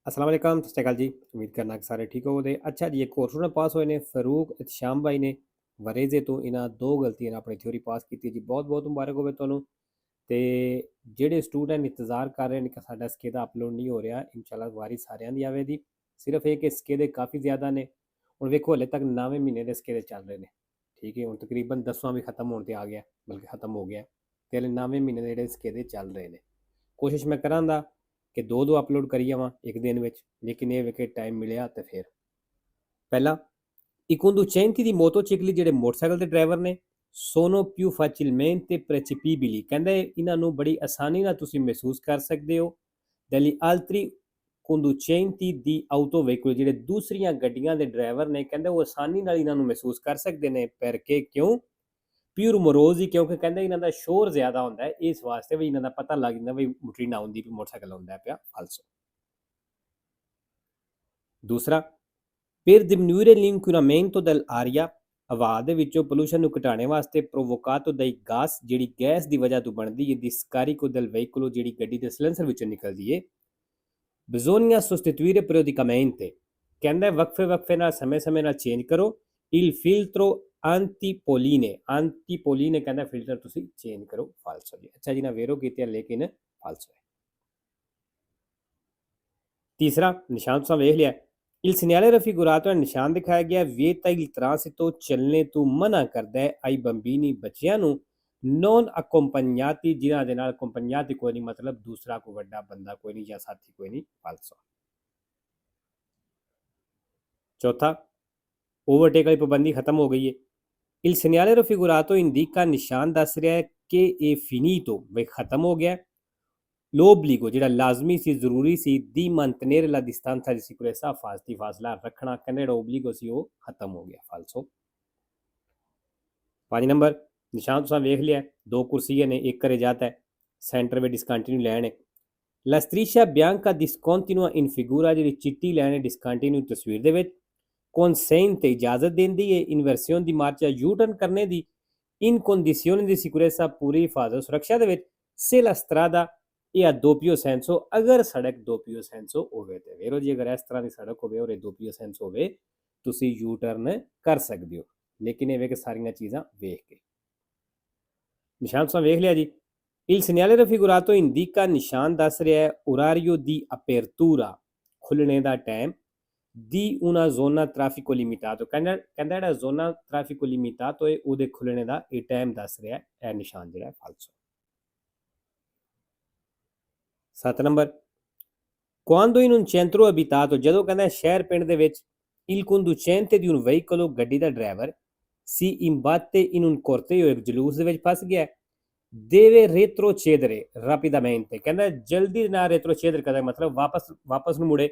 अस्सलाम वालेकुम सत श्री अकाल जी। उम्मीद करना कि सारे ठीक होवोगे। अच्छा जी, एक और स्टूडेंट पास होए ने फरूक इतशाम भाई ने वरेजे तो इन्हां दो गलतियां ने अपनी थ्योरी पास की जी। बहुत बहुत मुबारक होवे तुहानू। ते ਜਿਹੜੇ स्टूडेंट इंतज़ार कर रहे हैं कि साडा ਸਕੇਦਾ अपलोड नहीं हो रहा, इंशाल्लाह वारी सारिਆਂ ਦੀ ਆਵੇਗੀ। सिर्फ ਇਹ कि ਸਕੇਦੇ काफ़ी ज़्यादा ने। ਹੁਣ ਵੇਖੋ ਹਲੇ ਤੱਕ 9ਵੇਂ ਮਹੀਨੇ ਦੇ ਸਕੇਦੇ ਚੱਲ ਰਹੇ ਨੇ। ਠੀਕ ਹੈ, ਹੁਣ ਤਕਰੀਬਨ 10ਵਾਂ ਵੀ ਖਤਮ ਹੋਣ ਤੇ ਆ ਗਿਆ, ਬਲਕਿ ਖਤਮ ਹੋ ਗਿਆ ਤੇ ਹਲੇ 9ਵੇਂ ਮਹੀਨੇ ਦੇ ਜਿਹੜੇ ਸਕੇਦੇ ਚੱਲ ਰਹੇ ਨੇ। ਕੋਸ਼ਿਸ਼ ਮੈਂ ਕਰਾਂਗਾ ਕਿ ਦੋ ਅਪਲੋਡ ਕਰੀ ਜਾਵਾਂ ਇੱਕ ਦਿਨ ਵਿੱਚ, ਲੇਕਿਨ ਇਹ ਵੇਖੇ ਟਾਈਮ ਮਿਲਿਆ ਤੇ ਫਿਰ ਪਹਿਲਾਂ ਇਕੁੰਦੂ ਚੈਂਤੀ ਦੀ ਮੋਟੋਚਿਕਲੀ ਜਿਹੜੇ ਮੋਟਰਸਾਈਕਲ ਦੇ ਡਰਾਈਵਰ ਨੇ sono più facilmente percepibili, ਕਹਿੰਦੇ ਇਹਨਾਂ ਨੂੰ ਬੜੀ ਆਸਾਨੀ ਨਾਲ ਤੁਸੀਂ ਮਹਿਸੂਸ ਕਰ ਸਕਦੇ ਹੋ dagli altri conducenti di autoveicoli, ਜਿਹੜੇ ਦੂਸਰੀਆਂ ਗੱਡੀਆਂ ਦੇ ਡਰਾਈਵਰ ਨੇ ਕਹਿੰਦੇ ਉਹ ਆਸਾਨੀ ਨਾਲ ਇਹਨਾਂ ਨੂੰ ਮਹਿਸੂਸ ਕਰ ਸਕਦੇ ਨੇ। perché ਕਿਉਂ più rumorosi, ਕਿਉਂਕਿ ਕਹਿੰਦੇ ਇਹਨਾਂ ਦਾ ਸ਼ੋਰ ਜ਼ਿਆਦਾ ਹੁੰਦਾ ਹੈ, ਇਸ ਵਾਸਤੇ ਵੀ ਇਹਨਾਂ ਦਾ ਪਤਾ ਲੱਗ ਜਾਂਦਾ ਵੀ ਮੋਟਰੀਨਾ ਆਉਂਦੀ ਵੀ ਮੋਟਰਸਾਈਕਲ ਆਉਂਦਾ ਪਿਆ ਫਾਲਸੋ। ਦੂਸਰਾ per diminuire l'inquinamento dell'aria, ਹਵਾ ਦੇ ਵਿੱਚੋਂ ਪੋਲੂਸ਼ਨ ਨੂੰ ਘਟਾਉਣ ਵਾਸਤੇ ਪ੍ਰੋਵੋਕਾਤੋ dai gas, ਜਿਹੜੀ ਗੈਸ ਦੀ ਵਜ੍ਹਾ ਤੋਂ ਬਣਦੀ ਹੈ, di scarico del veicolo, ਜਿਹੜੀ ਗੱਡੀ ਦੇ ਸਿਲੰਡਰ ਵਿੱਚੋਂ ਨਿਕਲਦੀ ਹੈ। bisogna sostituire periodicamente, ਕਹਿੰਦਾ ਵਕਫੇ ਨਾਲ ਸਮੇਂ ਨਾਲ ਚੇਂਜ ਕਰੋ il filtro antipolline, antipolline ਕਹਿੰਦਾ ਫਿਲਟਰ ਤੁਸੀਂ ਚੇਂਜ ਕਰੋ ਫਾਲਸੋ ਜੀ। ਅੱਛਾ ਜੀ, ਨਾ ਵੇਰੋ ਕੀਤੇ ਲੇਕਿਨ ਫਾਲਸੋ ਹੈ। ਤੀਸਰਾ ਨਿਸ਼ਾਨ ਤੁਸੀਂ ਵੇਖ ਲਿਆ, il segnale raffigurato, ਨਿਸ਼ਾਨ ਦਿਖਾਇਆ ਗਿਆ vieta il transito, ਚੱਲਣੇ ਤੋਂ ਮਨਾ ਕਰਦਾ ਹੈ ai bambini, ਬੱਚਿਆਂ ਨੂੰ non accompagnati, ਜਿਨ੍ਹਾਂ ਦੇ ਨਾਲ accompagnati ਕੋਈ ਨਹੀਂ ਮਤਲਬ ਦੂਸਰਾ ਕੋਈ ਵੱਡਾ ਬੰਦਾ ਕੋਈ ਨਹੀਂ ਜਾਂ ਸਾਥੀ ਕੋਈ ਨਹੀਂ ਫਾਲਸੋ। ਚੌਥਾ ਓਵਰਟੇਕ ਵਾਲੀ ਪਾਬੰਦੀ ਖਤਮ ਹੋ ਗਈ ਹੈ। il segnale raffigurato indica, ਨਿਸ਼ਾਨ ਦੱਸ ਰਿਹਾ ਹੈ ਕਿ ਇਹ finito, ਬਈ ਖਤਮ ਹੋ ਗਿਆ। l'obbligo, ਜਿਹੜਾ ਲਾਜ਼ਮੀ ਸੀ ਜ਼ਰੂਰੀ ਸੀ di mantenere la distanza di sicurezza, ਹਿਫਾਜ਼ਤੀ ਫਾਸਲਾ ਰੱਖਣਾ, ਕਹਿੰਦੇ ਜਿਹੜਾ ਓਬਲੀਗੋ ਸੀ ਉਹ ਖਤਮ ਹੋ ਗਿਆ ਫਾਲਸੋ। 5 ਨੰਬਰ ਨਿਸ਼ਾਨ ਤੁਸੀਂ ਵੇਖ ਲਿਆ, ਦੋ ਕੁਰਸੀਆਂ ਨੇ, ਇੱਕ ਘਰੇ ਜਾਤਾ ਹੈ, ਸੈਂਟਰ ਵਿੱਚ ਡਿਸਕੰਟੀਨਿਊ ਲੈਣ ਹੈ। la striscia bianca discontinua in figura, ਜਿਹੜੀ ਚਿੱਟੀ ਲੈਣ ਹੈ ਡਿਸਕੰਟੀਨਿਊ ਤਸਵੀਰ ਦੇ ਵਿੱਚ, consente, ਇਜਾਜ਼ਤ ਦਿੰਦੀ ਹੈ ਇਨਵਰਸੀਓਨ ਦੀ ਮਾਰਚਾ ਯੂ ਟਰਨ ਕਰਨੇ ਦੀ, in condizioni di sicurezza, ਪੂਰੀ ਹਿਫਾਜ਼ਤ ਸੁਰੱਖਿਆ ਦੇ ਵਿੱਚ, se la strada ਇਹ ਦੋਪੀਓ ਸੈਂਸੋ, ਅਗਰ ਸੜਕ ਦੋਪੀਓ ਸੈਂਸੋ ਹੋਵੇ ਤੇ ਵੇਰੋ ਜੀ, ਅਗਰ ਇਸ ਤਰ੍ਹਾਂ ਦੀ ਸੜਕ ਹੋਵੇ ਔਰ ਇਹ ਦੋਪੀਓ ਸੈਂਸ ਹੋਵੇ ਤੁਸੀਂ ਯੂ ਟਰਨ ਕਰ ਸਕਦੇ ਹੋ, ਲੇਕਿਨ ਇਹ ਵੇ ਕਿ ਸਾਰੀਆਂ ਚੀਜ਼ਾਂ ਵੇਖ ਕੇ। ਨਿਸ਼ਾਨ ਤੁਸੀਂ ਵੇਖ ਲਿਆ ਜੀ। il segnale raffigurato indica, ਨਿਸ਼ਾਨ ਦੱਸ ਰਿਹਾ ਹੈ orario di apertura, ਖੁੱਲਣੇ ਦਾ time, di una zona traffico limitato, ਕਹਿੰਦਾ ਜਿਹੜਾ ਜ਼ੋਨਾ ਟ੍ਰੈਫਿਕੋ ਲਿਮਿਟਾto ਹੈ ਉਹਦੇ ਖੁੱਲਣੇ ਦਾ ਇਹ ਟਾਈਮ ਦੱਸ ਰਿਹਾ ਹੈ। ਇਹ ਨਿਸ਼ਾਨ ਜਿਹੜਾ ਫਾਲਸੋ। 7 number quando in un centro abitato, ਜਦੋਂ ਕਹਿੰਦਾ ਸ਼ਹਿਰ ਪਿੰਡ ਦੇ ਵਿੱਚ, il conducente di un veicolo, ਗੱਡੀ ਦਾ driver, si imbatte in un corteo, ਇੱਕ ਜਲੂਸ ਦੇ ਵਿੱਚ ਫਸ ਗਿਆ, deve retrocedere rapidamente, ਕਹਿੰਦਾ ਜਲਦੀ ਨਾਲ retrocedere ਕਰਦਾ ਮਤਲਬ ਵਾਪਸ ਨੂੰ ਮੁੜੇ,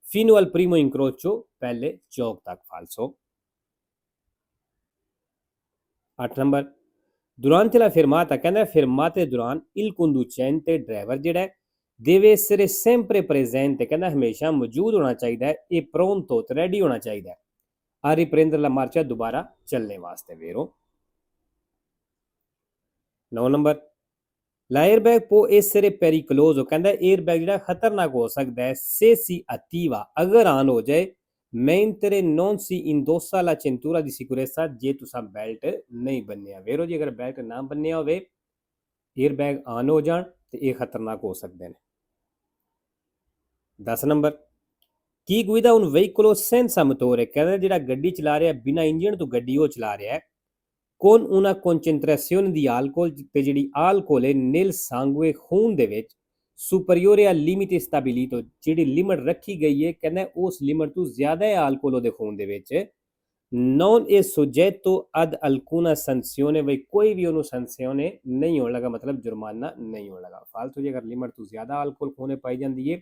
fino al primo incrocio, ਪਹਿਲੇ ਚੌਕ ਤੱਕ ਫਾਲਸੋ। 8 ਨੰਬਰ durante la fermata, ਕਹਿੰਦਾ fermate ਦੌਰਾਨ il conducente, ਡਰਾਈਵਰ ਜਿਹੜਾ deve essere sempre presente, ਕਹਿੰਦਾ ਹਮੇਸ਼ਾ ਮੌਜੂਦ ਹੋਣਾ ਚਾਹੀਦਾ ਹੈ, ਇਹ pronto ਤੇ ਰੈਡੀ ਹੋਣਾ ਚਾਹੀਦਾ ਹੈ a riprendere la marcia, ਦੁਬਾਰਾ ਚੱਲਣੇ ਵਾਸਤੇ ਵੇਰੋ। 9 number l'airbag può essere pericoloso, ਕਹਿੰਦਾ 에ਅਰਬੈਗ ਜਿਹੜਾ ਖਤਰਨਾਕ ਹੋ ਸਕਦਾ ਹੈ, se si attiva, ਅਗਰ ਆਨ ਹੋ ਜਾਏ, mentre non si indossa la cintura di sicurezza, ਜੇ ਤੁਸੀਂ ਬੈਲਟ ਨਹੀਂ ਬੰਨਿਆ ਵੇਰੋ ਜੀ, ਅਗਰ ਬੈਲਟ ਨਾ ਬੰਨਿਆ ਹੋਵੇ 에ਅਰਬੈਗ ਆਨ ਹੋ ਜਾਣ ਤੇ ਇਹ ਖਤਰਨਾਕ ਹੋ ਸਕਦੇ ਨੇ। 10 ਨੰਬਰ ਕੀ guida un veicolo senza motore, ਕਹਿੰਦਾ ਜਿਹੜਾ ਗੱਡੀ ਚਲਾ ਰਿਹਾ ਬਿਨਾਂ ਇੰਜਣ ਤੋਂ ਗੱਡੀ ਉਹ ਚਲਾ ਰਿਹਾ ਹੈ, con una concentrazione di alcol, ਤੇ ਜਿਹੜੀ alcol ਹੈ nel sangue, ਖੂਨ ਦੇ ਵਿੱਚ, superiore al limite stabilito, ਜਿਹੜੀ ਲਿਮਟ ਰੱਖੀ ਗਈ ਹੈ, ਕਹਿੰਦਾ ਉਸ ਲਿਮਟ ਤੋਂ ਜ਼ਿਆਦਾ ਹੈ alcol ਉਹਦੇ ਖੂਨ ਦੇ ਵਿੱਚ, non è soggetto ad alcuna sanzione, ਬਈ ਕੋਈ ਵੀ ਉਹਨੂੰ sanzione ਨਹੀਂ ਹੋਣ ਲੱਗਾ, ਮਤਲਬ ਜੁਰਮਾਨਾ ਨਹੀਂ ਹੋਣ ਲੱਗਾ ਫਾਲਤੂ। ਜੇ ਅਗਰ ਲਿਮਟ ਤੋਂ ਜ਼ਿਆਦਾ alcol ਖੂਨੇ ਪਾਈ ਜਾਂਦੀ ਹੈ,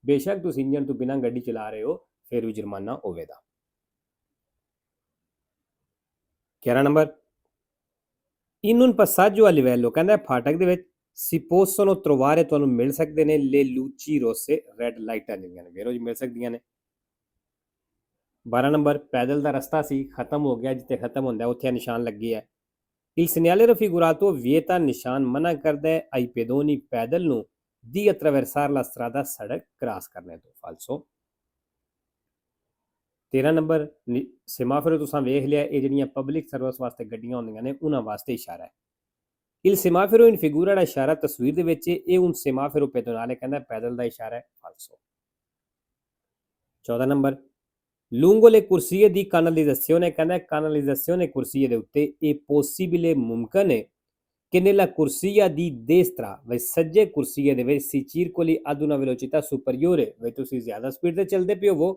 ਬੇਸ਼ੱਕ ਤੁਸੀਂ ਇੰਜਣ ਤੋਂ ਬਿਨਾਂ ਗੱਡੀ ਚਲਾ ਰਹੇ ਹੋ ਫਿਰ ਵੀ ਜੁਰਮਾਨਾ ਹੋਵੇਗਾ। 11 number in un passaggio a livello, ਕਹਿੰਦਾ ਫਾਟਕ ਦੇ ਵਿੱਚ, si possono trovare, ਤੁਹਾਨੂੰ ਮਿਲ ਸਕਦੇ ਨੇ, le luci rosse, ਰੈੱਡ ਲਾਈਟਾਂ ਜਿਹੜੀਆਂ ਨੇ ਵੇਰੋ ਜੀ ਮਿਲ ਸਕਦੀਆਂ ਨੇ। 12 ਨੰਬਰ ਪੈਦਲ ਦਾ ਰਸਤਾ ਸੀ, ਖਤਮ ਹੋ ਗਿਆ, ਜਿੱਥੇ ਖਤਮ ਹੁੰਦਾ ਉੱਥੇ ਨਿਸ਼ਾਨ ਲੱਗੇ ਹੈ। il segnale raffigurato vieta, ਨਿਸ਼ਾਨ ਮਨਾ ਕਰਦਾ ਹੈ ai pedoni, ਪੈਦਲ ਨੂੰ, di attraversare la strada सड़क क्रॉस करने तो फालसो। 13 नंबर सेमाफोर तुसां वेख लिया, ये जिहड़ियां पब्लिक सर्विस वास्ते गड्डियां होंदियां ने उन्हां वास्ते इशारा है। Il semaforo in figura da इशारा तस्वीर दे विच ये un semaforo pedonale कहंदा पैदल दा इशारा है, फालसो। 14 number lungo le corsie di canalizzazione कहंदा canalizzazione corsie दे उत्ते è possibile मुमकन है che nella corsia di destra व सज्जे corsie दे विच si circoli ad una velocità superiore वे तुसीं ज़्यादा स्पीड ते चलदे पे होवो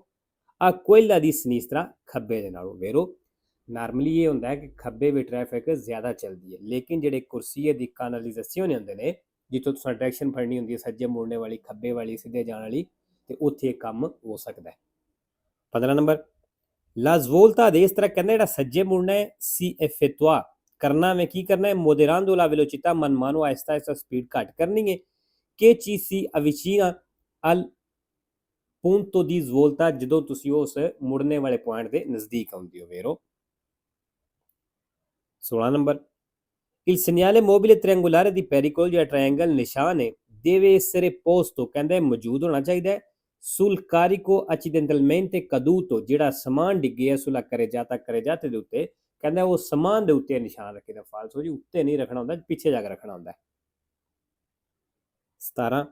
a quella di sinistra खब्बे दे नालों, वेरो नार्मली ये होंदा है कि खब्बे भी ट्रैफिक ज़्यादा चलदी है, लेकिन जेह्ड़े कुर्सिये दी कैनालाइजेशन होंदे ने जित्थों तुसां डायरैक्शन फड़नी होंदी है सज्जे मुड़ने वाली, खब्बे वाली, सीधे जाने वाली, ते उत्थे कम्म हो सकदा है। 15 number la svolta a destra कहना जेह्ड़ा सज्जे मुड़ना है si effettua करना में की करना है moderando la velocità man mano Aahista Aahista speed घट करनी है che ci si avvicina al punto di svolta ਜਦੋਂ ਤੁਸੀਂ ਉਸ ਮੁੜਨੇ ਵਾਲੇ ਪੁਆਇੰਟ ਦੇ ਨਜ਼ਦੀਕ ਆਉਂਦੇ ਹੋ, वेरो। 16 number il segnale mobile triangolare di pericolo ਜਿਹੜਾ ट्रायंगल निशान है deve essere posto ਕਹਿੰਦੇ ਮੌਜੂਦ ਹੋਣਾ ਚਾਹੀਦਾ ਹੈ sul carico accidentalmente caduto ਜਿਹੜਾ ਸਮਾਨ ਡਿੱਗਿਆ sulla carreggiata ਦੇ ਉੱਤੇ ਕਹਿੰਦਾ ਉਹ ਸਮਾਨ ਦੇ ਉੱਤੇ ਨਿਸ਼ਾਨ ਰੱਖੇ ਦਾ, ਫਾਲਸੋ ਜੀ, ਉੱਤੇ ਨਹੀਂ ਰੱਖਣਾ ਹੁੰਦਾ, ਪਿੱਛੇ ਜਾ ਕੇ ਰੱਖਣਾ ਹੁੰਦਾ। 17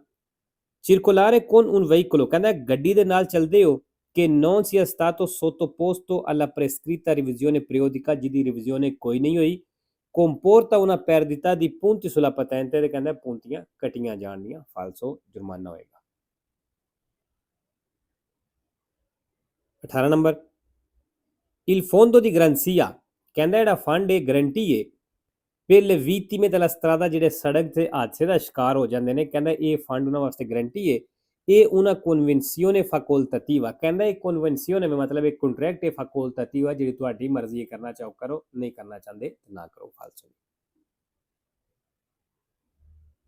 circolare con un veicolo ਕਹਿੰਦਾ ਗੱਡੀ ਦੇ ਨਾਲ ਚੱਲਦੇ ਹੋ che non sia stato sottoposto alla prescritta revisione periodica ਜਿਹਦੀ ਰਿਵੀਜ਼ਨ ਕੋਈ ਨਹੀਂ ਹੋਈ comporta una perdita di punti sulla patente ਤੇ ਕਹਿੰਦਾ puntiਆਂ ਕਟੀਆਂ ਜਾਣਦੀਆਂ, ਫਾਲਸੋ, ਜੁਰਮਾਨਾ ਹੋਏਗਾ। 18 number il fondo di garanzia ਕਹਿੰਦਾ ਜਿਹੜਾ ਫੰਡ ਹੈ ਗਰੰਟੀ ਹੈ per le vittime della strada ਜਿਹੜੇ ਸੜਕ ਤੇ ਹਾਦਸੇ ਦਾ ਸ਼ਿਕਾਰ ਹੋ ਜਾਂਦੇ ਨੇ, ਕਹਿੰਦਾ ਇਹ ਫੰਡ ਉਹਨਾਂ ਵਾਸਤੇ ਗਰੰਟੀ ਹੈ। ਇਹ una convenzione facoltativa ਕਹਿੰਦਾ ਇਹ convenzione मतलब एक contract है facoltativa ਜਿਹੜੀ ਤੁਹਾਡੀ ਮਰਜ਼ੀ ਹੈ, ਕਰਨਾ ਚਾਹੋ ਕਰੋ, ਨਹੀਂ ਕਰਨਾ ਚਾਹੁੰਦੇ ਨਾ ਕਰੋ, ਫਾਲਸੋ।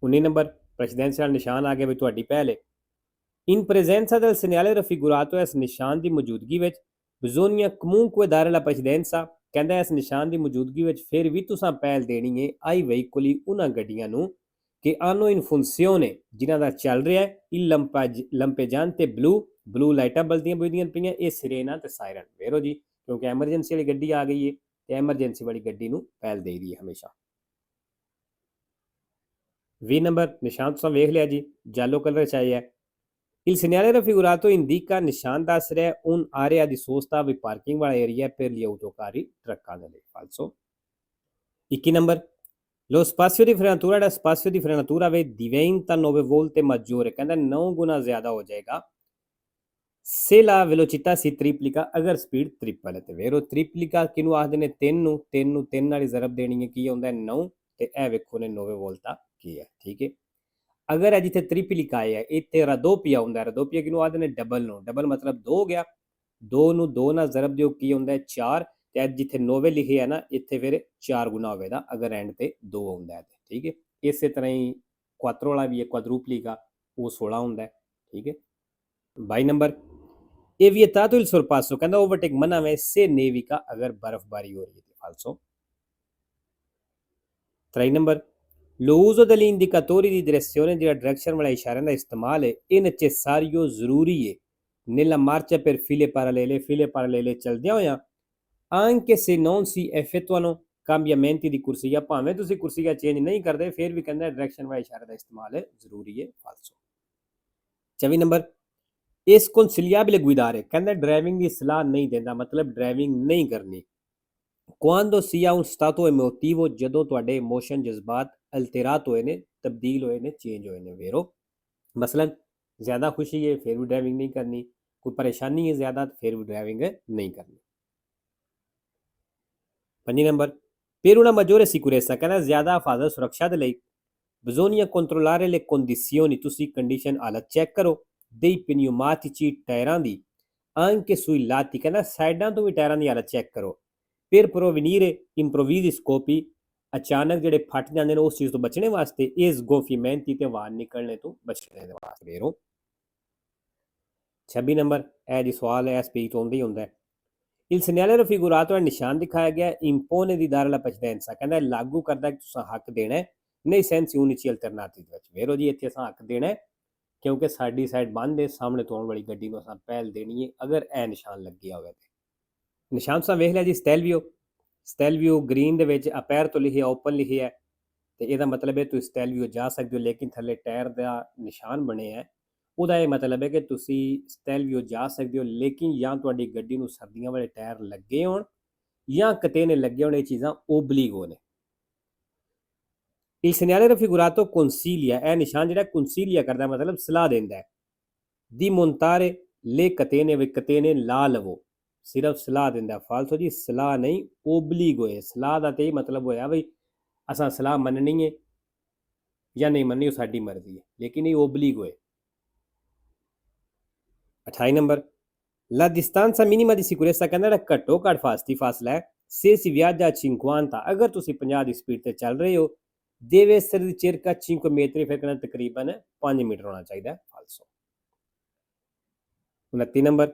19 ਨੰਬਰ ਪ੍ਰੈਸੀਡੈਂਸ਼ੀਅਲ ਨਿਸ਼ਾਨ ਆ ਗਿਆ ਵੀ ਤੁਹਾਡੀ ਪਹਿਲ ਹੈ। in presenza del segnale raffigurato ਇਸ ਨਿਸ਼ਾਨ ਦੀ ਮੌਜੂਦਗੀ ਵਿੱਚ bisogna comunque dare la precedenza ਕਹਿੰਦਾ ਇਸ ਨਿਸ਼ਾਨ ਦੀ ਮੌਜੂਦਗੀ ਵਿੱਚ ਫਿਰ ਵੀ ਤੁਸੀਂ ਪਹਿਲ ਦੇਣੀ ਹੈ ai veicoli ਉਹਨਾਂ ਗੱਡੀਆਂ ਨੂੰ che hanno in funzione ਜਿਨ੍ਹਾਂ ਦਾ ਚੱਲ ਰਿਹਾ ਹੈ il lampeggiante blu ਲਾਈਟਾਂ ਬਲਦੀਆਂ ਬੁਝਦੀਆਂ ਪਈਆਂ, ਇਹ ਸਿਰੇਨਾ ਤੇ ਸਾਇਰਨ, ਵੇਰੋ ਜੀ, ਕਿਉਂਕਿ ਐਮਰਜੈਂਸੀ ਵਾਲੀ ਗੱਡੀ ਆ ਗਈ ਹੈ ਤੇ ਐਮਰਜੈਂਸੀ ਵਾਲੀ ਗੱਡੀ ਨੂੰ ਪਹਿਲ ਦੇਈਦੀ ਹੈ ਹਮੇਸ਼ਾ। 20 ਨੰਬਰ ਨਿਸ਼ਾਨ ਤੁਸੀਂ ਵੇਖ ਲਿਆ ਜੀ, ਜਾਲੋ ਕਲਰ ਚ ਆਇਆ। Il segnale raffigurato indica ਨਿਸ਼ਾਨ ਦੱਸ ਰਿਹਾ un area di sosta ਵੀ ਪਾਰਕਿੰਗ ਵਾਲਾ ਏਰੀਆ per gli autocarri ਟਰੱਕਾਂ ਦੇ ਲਈ, ਫਾਲਸੋ। 21 number lo spazio di frenatura ਜਿਹੜਾ spazio di frenatura ਵੇ diventa 9 volte maggiore ਕਹਿੰਦਾ 9 ਗੁਣਾ ਜ਼ਿਆਦਾ ਹੋ ਜਾਏਗਾ se la velocità si triplica ਅਗਰ ਸਪੀਡ ਟ੍ਰਿਪਲ ਹੈ ਤੇ, ਵੇਰੋ ਟ੍ਰਿਪਲਿਕਾ ਕਿਹਨੂੰ ਆਖਦੇ ਨੇ, 3 ਨੂੰ 3 ਵਾਲੀ ਜ਼ਰਬ ਦੇਣੀ ਹੈ, ਕੀ ਹੁੰਦਾ 9, ਤੇ ਇਹ ਵੇਖੋ ਨੇ 9 ਵੋਲਟਾ ਕੀ ਹੈ, ਠੀਕ ਹੈ। ਅਗਰ ਇਹ ਜਿੱਥੇ ਤ੍ਰਿਪਲਿਕਾ ਹੈ ਇੱਥੇ ਰਦੋਪੀਆ ਹੁੰਦਾ, ਰਦੋਪੀਆ ਕਿਹਨੂੰ ਆਖਦੇ ਨੇ, ਡਬਲ ਨੂੰ, ਡਬਲ ਮਤਲਬ 2 ਹੋ ਗਿਆ, 2 ਨੂੰ 2 ਨਾਲ ਜ਼ਰਬ ਦਿਓ ਕੀ ਹੁੰਦਾ 4, ਤੇ ਜਿੱਥੇ 9 ਲਿਖਿਆ ਹੈ ਨਾ ਇੱਥੇ ਫਿਰ 4 ਗੁਣਾ ਹੋਵੇਗਾ ਅਗਰ ਐਂਡ ਤੇ 2 ਹੁੰਦਾ ਹੈ, ਠੀਕ ਹੈ। ਇਸੇ ਤਰ੍ਹਾਂ ਹੀ ਕੁਆਤਰੋ ਵਾਲਾ ਵੀ ਹੈ, ਕੁਆਦਰੂਪਲਿਕਾ, ਉਹ 16 ਹੁੰਦਾ ਹੈ, ਠੀਕ ਹੈ। 22 ਨੰਬਰ ਇਹ vietato il sorpasso ਕਹਿੰਦਾ ਓਵਰਟੇਕ ਮਨਾ ਹੈ se nevica ਅਗਰ ਬਰਫ਼ਬਾਰੀ ਹੋ ਰਹੀ ਹੈ, ਫਾਲਸੋ। 23 number lo uso degli indicatori di direzione ਜਿਹੜਾ ਡਾਇਰੈਕਸ਼ਨ ਵਾਲਾ ਇਸ਼ਾਰਿਆਂ ਦਾ ਇਸਤੇਮਾਲ ਹੈ ਇਹ necessario ਜ਼ਰੂਰੀ ਹੈ nella marcia per file parallele ਚਲਦਿਆਂ ਹੋਇਆਂ anche se non si effettuano cambiamenti di corsia ਭਾਵੇਂ ਤੁਸੀਂ ਕੁਰਸੀਆ ਚੇਂਜ ਨਹੀਂ ਕਰਦੇ ਫਿਰ ਵੀ ਕਹਿੰਦਾ ਡਾਇਰੈਕਸ਼ਨ ਵਾਲਾ ਇਸ਼ਾਰੇ ਦਾ ਇਸਤੇਮਾਲ ਜ਼ਰੂਰੀ ਹੈ, ਫਾਲਸੋ। 24 ਨੰਬਰ ਇਸ consigliabile guidare ਕਹਿੰਦਾ ਡਰਾਈਵਿੰਗ ਦੀ ਸਲਾਹ ਨਹੀਂ ਦਿੰਦਾ, ਮਤਲਬ ਡਰਾਈਵਿੰਗ ਨਹੀਂ ਕਰਨੀ quando sia un stato emotivo ਜਦੋਂ ਤੁਹਾਡੇ ਇਮੋਸ਼ਨ ਜਜ਼ਬਾਤ ਅਲਤੇਰਾਤ ਹੋਏ ਨੇ, ਤਬਦੀਲ ਹੋਏ ਨੇ, ਚੇਂਜ ਹੋਏ ਨੇ, ਵੇਰੋ ਮਸਲਨ ਜ਼ਿਆਦਾ ਖੁਸ਼ੀ ਹੈ ਫਿਰ ਵੀ ਡਰਾਈਵਿੰਗ ਨਹੀਂ ਕਰਨੀ, ਕੋਈ ਪਰੇਸ਼ਾਨੀ ਹੈ ਜ਼ਿਆਦਾ ਫਿਰ ਵੀ ਡਰਾਈਵਿੰਗ ਨਹੀਂ ਕਰਨੀ। 5 number per una maggiore sicurezza ਕਹਿੰਦਾ ਜ਼ਿਆਦਾ ਹਿਫਾਜ਼ਤ ਸੁਰੱਖਿਆ ਦੇ ਲਈ bisogna controllare le condizioni ਤੁਸੀਂ ਕੰਡੀਸ਼ਨ ਹਾਲਤ ਚੈੱਕ ਕਰੋ dei pneumatici ਟਾਇਰਾਂ ਦੀ anche sui lati ਕਹਿੰਦਾ ਸਾਈਡਾਂ ਤੋਂ ਵੀ ਟਾਇਰਾਂ ਦੀ ਹਾਲਤ ਚੈੱਕ ਕਰੋ per prevenire improvvisi scoppi ਅਚਾਨਕ ਜਿਹੜੇ ਫਟ ਜਾਂਦੇ ਨੇ ਉਸ ਚੀਜ਼ ਤੋਂ ਬਚਣੇ ਵਾਸਤੇ ਇਹ sgonfiamenti ਤੇ ਵਾਰ ਨਿਕਲਣੇ ਤੋਂ ਬਚਣੇ ਦੇ ਵਾਸਤੇ, ਵੇਰੋ। 26 ਨੰਬਰ ਇਹ ਜੀ ਸਵਾਲ ਹੈ ਸਪੀਚ ਤੋਂ ਹੀ ਹੁੰਦਾ ਹੈ il segnale raffigurato ਹੈ ਨਿਸ਼ਾਨ ਦਿਖਾਇਆ ਗਿਆ impone di dare la precedenza ਕਹਿੰਦਾ ਲਾਗੂ ਕਰਦਾ ਕਿ ਤੁਸੀਂ ਹੱਕ ਦੇਣਾ ਹੈ ਨਹੀਂ ਸੈਂਸ ਯੂਨਿਚੀ ਅਲਟਰਨਾਟਿਵ ਵਿੱਚ ਵੇਰੋ ਜੀ ਇੱਥੇ ਅਸਾਂ ਹੱਕ ਦੇਣਾ ਕਿਉਂਕਿ ਸਾਡੀ ਸਾਈਡ ਬੰਦ ਹੈ ਸਾਹਮਣੇ ਤੋਂ ਆਉਣ ਵਾਲੀ ਗੱਡੀ ਨੂੰ ਅਸਾਂ ਪਹਿਲ ਦੇਣੀ ਹੈ ਅਗਰ ਇਹ ਨਿਸ਼ਾਨ ਲੱਗਿਆ ਹੋਵੇ ਤੇ ਨਿਸ਼ਾਨ ਤੁਸੀਂ ਵੇਖ ਲਿਆ ਜੀ ਸਟੈਲਵੀਓ ਗ੍ਰੀਨ ਦੇ ਵਿੱਚ ਅਪੈਰ ਤੋਂ ਲਿਖਿਆ ਓਪਨ ਲਿਖਿਆ ਹੈ ਤੇ ਇਹਦਾ ਮਤਲਬ ਹੈ ਤੁਸੀਂ ਸਟੈਲਵੀਓ ਜਾ ਸਕਦੇ ਹੋ ਲੇਕਿਨ ਥੱਲੇ ਟਾਇਰ ਦਾ ਨਿਸ਼ਾਨ ਬਣਿਆ ਹੈ ਉਹਦਾ ਇਹ ਮਤਲਬ ਹੈ ਕਿ ਤੁਸੀਂ ਸਟੈਲਵੀਓ ਜਾ ਸਕਦੇ ਹੋ ਲੇਕਿਨ ਜਾਂ ਤੁਹਾਡੀ ਗੱਡੀ ਨੂੰ ਸਰਦੀਆਂ ਵਾਲੇ ਟਾਇਰ ਲੱਗੇ ਹੋਣ ਜਾਂ ਕਿਤੇ ਨੇ ਲੱਗੇ ਹੋਣ ਇਹ ਚੀਜ਼ਾਂ ਓਬਲੀਗੋ ਨੇ Il segnale raffigurato consiglia è ਨਿਸ਼ਾਨ ਜਿਹੜਾ consiglia ਕਰਦਾ ਮਤਲਬ ਸਲਾਹ ਦਿੰਦਾ ਹੈ di montare le catene ve catene ਲਾ ਲਵੋ ਸਿਰਫ ਸਲਾਹ ਦਿੰਦਾ ਫਾਲਤੂ ਜੀ ਸਲਾਹ ਨਹੀਂ ਓਬਲੀਗੋ ਹੈ ਸਲਾਹ ਦਾ ਤੇ ਮਤਲਬ ਹੋਇਆ ਬਈ ਅਸਾਂ ਸਲਾਹ ਮੰਨਣੀ ਹੈ ਜਾਂ ਨਹੀਂ ਮੰਨਣੀ ਉਹ ਸਾਡੀ ਮਰਜ਼ੀ ਹੈ ਲੇਕਿਨ ਇਹ ਓਬਲੀਗੋ ਹੈ 28 number La distanza minima di sicurezza ਕਹਿੰਦਾ ਜਿਹੜਾ ਘੱਟੋ ਘੱਟ ਫਾਸਲਾ ਹੈ se si viaggia a 50 ਅਗਰ ਤੁਸੀਂ 50 ਦੀ ਸਪੀਡ ਤੇ ਚੱਲ ਰਹੇ ਹੋ deve essere di circa 5 metri ਫਿਰ ਕਹਿੰਦਾ ਤਕਰੀਬਨ 5 ਮੀਟਰ ਹੋਣਾ ਚਾਹੀਦਾ ਫਾਲਸੋ 29 number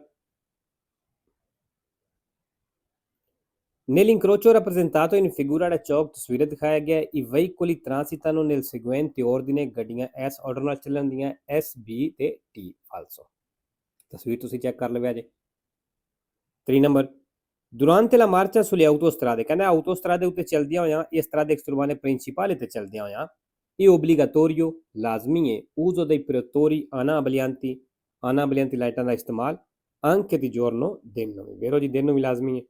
Nell'incrocio rappresentato in figura da ਚੌਕ ਤਸਵੀਰ ਦਿਖਾਇਆ ਗਿਆ i veicoli transitano nel seguente ordine ਗੱਡੀਆਂ ਇਸ ਆਰਡਰ ਨਾਲ ਚੱਲਣਦੀਆਂ S B ਤੇ T ਫਾਲਸੋ ਤਸਵੀਰ ਤੁਸੀਂ ਚੈੱਕ ਕਰ ਲਵਿਆ ਜੇ 3 number Durante la marcia sulle autostrade ਕਹਿੰਦਾ ਆਟੋਸਟਰਾਦੇ ਉੱਤੇ ਚਲਦਿਆਂ ਹੋਇਆਂ ਇਸ ਤਰ੍ਹਾਂ ਦੇ ਐਕਸਟਰਵਾਨੇ ਪ੍ਰਿੰਸੀਪale ਤੇ ਚਲਦਿਆਂ ਹੋਇਆਂ ਇਹ obbligatorio ਲਾਜ਼ਮੀ ਹੈ uso dei protettori ana abbiglianti ਲਾਈਟਾਂ ਦਾ ਇਸਤੇਮਾਲ anche di giorno ਦਿਨ ਨੂੰ ਵੀ ਵੇਰੋ ਜੀ ਦਿਨ ਨੂੰ ਵੀ ਲਾਜ਼ਮੀ ਹੈ